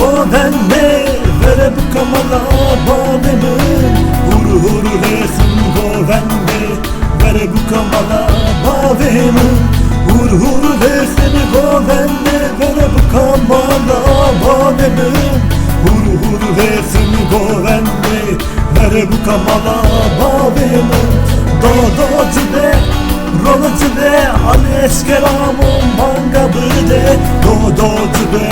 govenne vere bu kamala bavemin huru huru resim govenne vere bu kamala bavemin huru huru resim govenne vere bu kamala bavemin huru huru resim govenne vere bu kamala bavemin do cibe rolo cibe ali eskeramo manga bide do cibe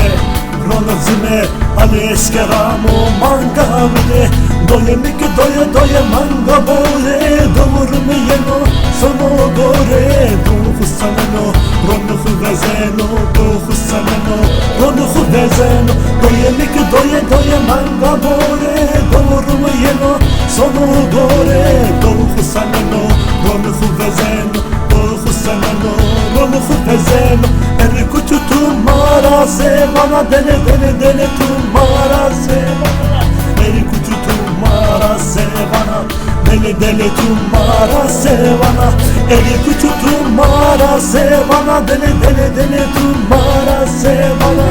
rolo cibe ali eskeramo manga bide doye miki doye manga bole doğru mu yeno sono gore doğu sanano rolo vezeno doğu sanano rolo vezeno doye miki doye manga bole doğru mu yeno sono gore doğu sanano rolo vezeno vezeno eri kutu tumara sevana dele tumara sevana eri kutu tumara sevana dele tumara sevana eri kutu tumara sevana dele tumara sevana